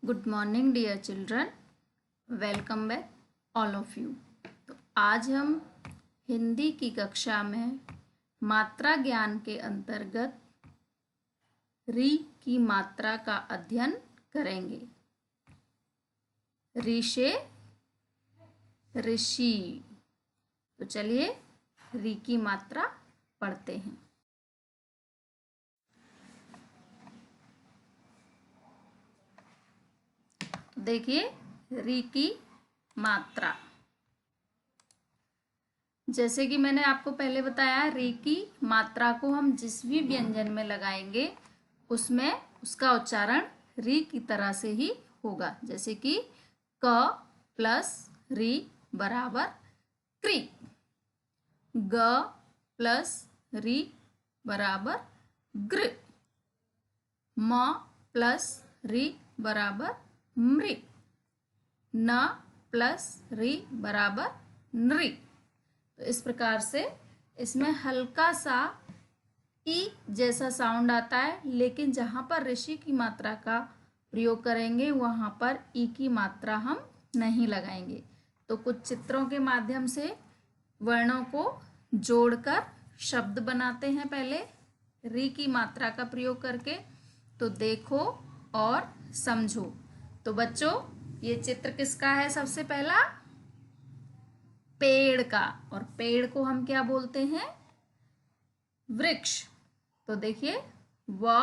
Good morning dear children, welcome back all of you. तो आज हम हिंदी की कक्षा में मात्रा ज्ञान के अंतर्गत री की मात्रा का अध्ययन करेंगे। री से ऋषि। तो चलिए री की मात्रा पढ़ते हैं। देखिए री की मात्रा, जैसे कि मैंने आपको पहले बताया, री की मात्रा को हम जिस भी व्यंजन में लगाएंगे उसमें उसका उच्चारण री की तरह से ही होगा। जैसे कि क प्लस री बराबर क्री, ग प्लस री बराबर ग्र, म प्लस री बराबर मृ, न प्लस री बराबर नृ। तो इस प्रकार से इसमें हल्का सा ई जैसा साउंड आता है, लेकिन जहाँ पर ऋषि की मात्रा का प्रयोग करेंगे वहाँ पर ई की मात्रा हम नहीं लगाएंगे। तो कुछ चित्रों के माध्यम से वर्णों को जोड़कर शब्द बनाते हैं पहले री की मात्रा का प्रयोग करके। तो देखो और समझो। तो बच्चों, ये चित्र किसका है? सबसे पहला पेड़ का, और पेड़ को हम क्या बोलते हैं? वृक्ष। तो देखिए व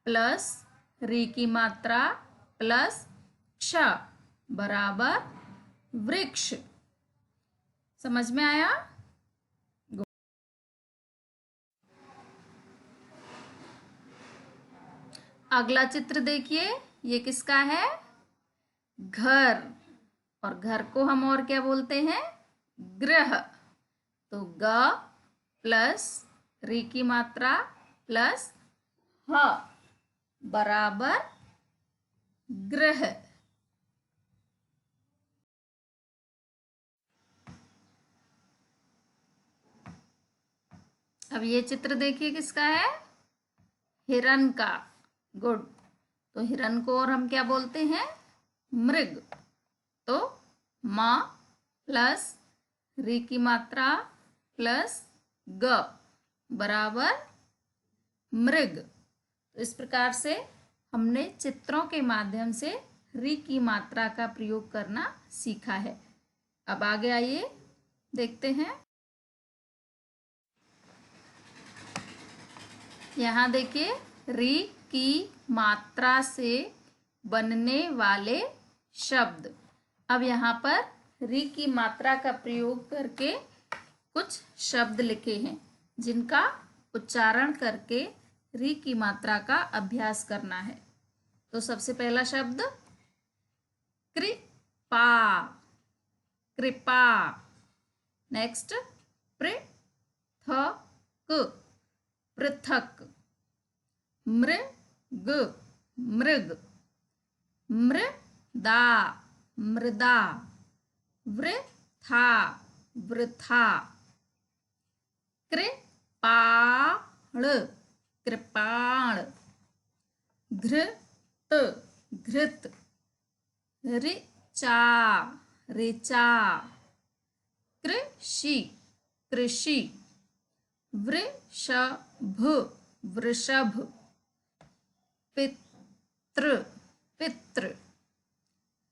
प्लस री की मात्रा प्लस क्ष बराबर वृक्ष। समझ में आया? अगला चित्र देखिए, ये किसका है? घर। और घर को हम और क्या बोलते हैं? गृह। तो ग प्लस री की मात्रा प्लस ह बराबर गृह। अब ये चित्र देखिए किसका है? हिरन का। गुड। तो हिरन को और हम क्या बोलते हैं? मृग। तो म प्लस री की मात्रा प्लस ग बराबर मृग। तो इस प्रकार से हमने चित्रों के माध्यम से री की मात्रा का प्रयोग करना सीखा है। अब आगे आइए देखते हैं। यहाँ देखिए री की मात्रा से बनने वाले शब्द। अब यहाँ पर री की मात्रा का प्रयोग करके कुछ शब्द लिखे हैं जिनका उच्चारण करके री की मात्रा का अभ्यास करना है। तो सबसे पहला शब्द कृपा, कृपा। नेक्स्ट पृथक, पृथक। मृग, मृग। मृदा, मृदा। वृथा, वृथा। कृपाण, कृपाण। घृत, घृत। ऋचा, ऋचा। कृषि, कृषि। वृषभ, वृषभ। पितृ, पितृ।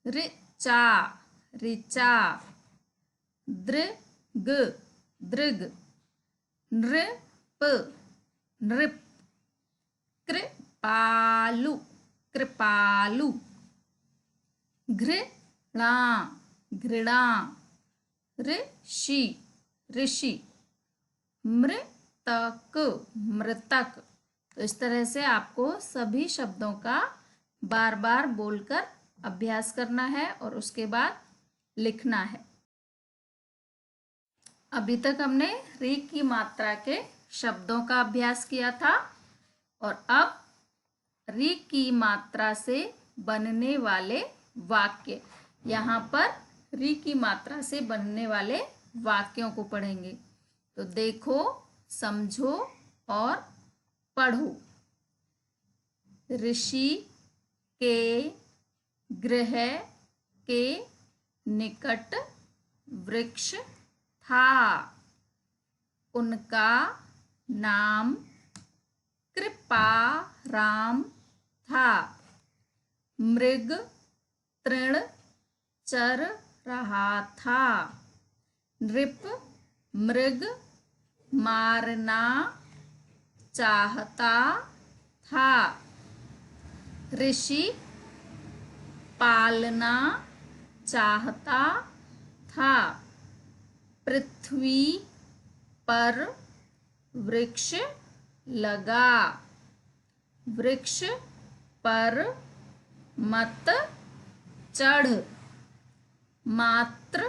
ऋचा, ऋचा। दृग, दृग। नृप, नृप। कृपालु, कृपालु। घृणा, घृणा। ऋषि, ऋषि। मृतक, मृतक। तो इस तरह से आपको सभी शब्दों का बार बार बोलकर अभ्यास करना है और उसके बाद लिखना है। अभी तक हमने री की मात्रा के शब्दों का अभ्यास किया था, और अब री की मात्रा से बनने वाले वाक्य। यहाँ पर री की मात्रा से बनने वाले वाक्यों को पढ़ेंगे। तो देखो, समझो और पढ़ो। ऋषि के गृह के निकट वृक्ष था। उनका नाम कृपाराम था। मृग तृण चर रहा था। नृप मृग मारना चाहता था। ऋषि पालना चाहता था। पृथ्वी पर वृक्ष लगा। वृक्ष पर मत चढ़। मात्र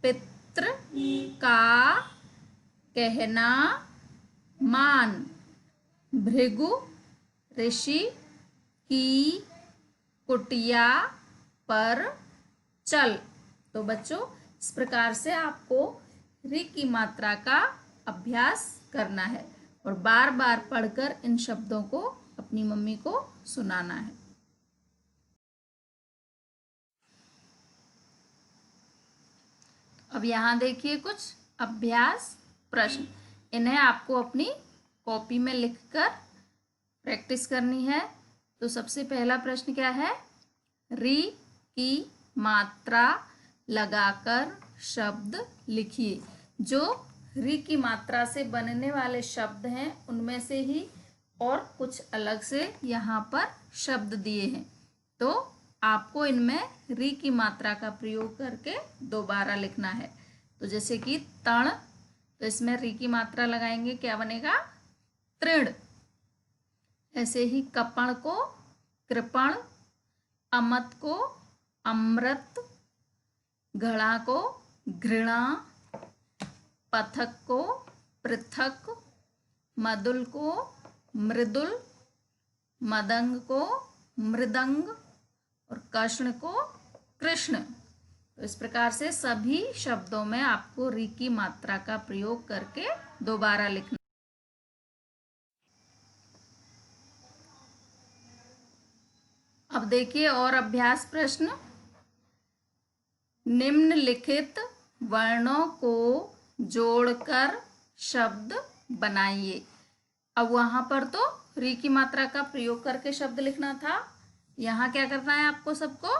पित्र का कहना मान। भृगु ऋषि की कुटिया पर चल। तो बच्चों, इस प्रकार से आपको रि की मात्रा का अभ्यास करना है और बार बार पढ़कर इन शब्दों को अपनी मम्मी को सुनाना है। अब यहाँ देखिए कुछ अभ्यास प्रश्न, इन्हें आपको अपनी कॉपी में लिखकर प्रैक्टिस करनी है। तो सबसे पहला प्रश्न क्या है? री की मात्रा लगाकर शब्द लिखिए। जो री की मात्रा से बनने वाले शब्द हैं उनमें से ही और कुछ अलग से यहाँ पर शब्द दिए हैं, तो आपको इनमें री की मात्रा का प्रयोग करके दोबारा लिखना है। तो जैसे कि तण, तो इसमें री की मात्रा लगाएंगे, क्या बनेगा? तृण। ऐसे ही कपण को कृपण, अमत को अमृत, घड़ा को घृणा, पथक को पृथक, मदुल को मृदुल, मदंग को मृदंग और कृष्ण को कृष्ण। तो इस प्रकार से सभी शब्दों में आपको री की मात्रा का प्रयोग करके दोबारा लिखना। अब देखिए और अभ्यास प्रश्न। निम्नलिखित वर्णों को जोड़कर शब्द बनाइए। अब वहां पर तो री की मात्रा का प्रयोग करके शब्द लिखना था, यहाँ क्या करना है आपको सबको?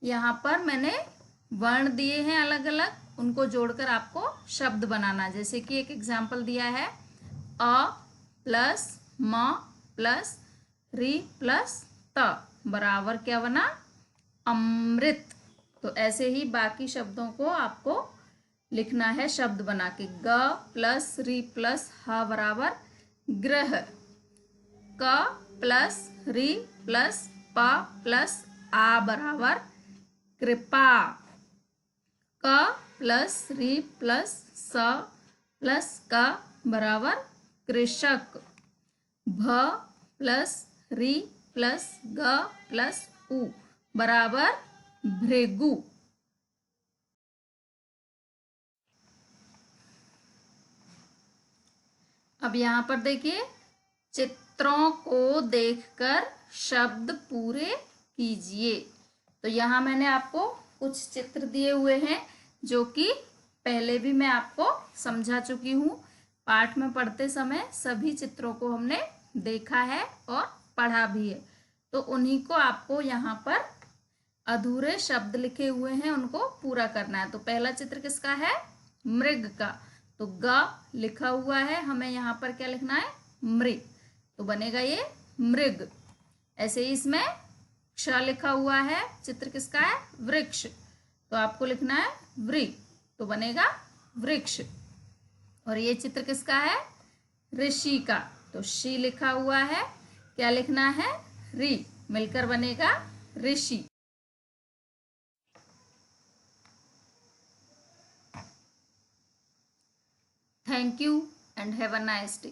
यहाँ पर मैंने वर्ण दिए हैं अलग अलग, उनको जोड़कर आपको शब्द बनाना। जैसे कि एक एग्जाम्पल दिया है, अ प्लस म प्लस री प्लस त बराबर क्या बना? अमृत। तो ऐसे ही बाकी शब्दों को आपको लिखना है शब्द बना के। ग प्लस री प्लस ह बराबर ग्रह। क प्लस री प्लस प प्लस आ बराबर कृपा। क प्लस री प्लस स प्लस क बराबर कृषक। भ प्लस री प्लस ग प्लस उ बराबर भृगु। अब यहाँ पर देखिए, चित्रों को देखकर शब्द पूरे कीजिए। तो यहाँ मैंने आपको कुछ चित्र दिए हुए हैं जो कि पहले भी मैं आपको समझा चुकी हूँ। पाठ में पढ़ते समय सभी चित्रों को हमने देखा है और पढ़ा भी है। तो उन्हीं को आपको यहाँ पर अधूरे शब्द लिखे हुए हैं, उनको पूरा करना है। तो पहला चित्र किसका है? मृग का। तो ग लिखा हुआ है, हमें यहाँ पर क्या लिखना है? मृग। तो बनेगा ये मृग। ऐसे ही इसमें क्ष लिखा हुआ है, चित्र किसका है? वृक्ष। तो आपको लिखना है वृ, तो बनेगा वृक्ष। और ये चित्र किसका है? ऋषि का। तो शी लिखा हुआ है, क्या लिखना है? री, मिलकर बनेगा ऋषि। Thank you and have a nice day.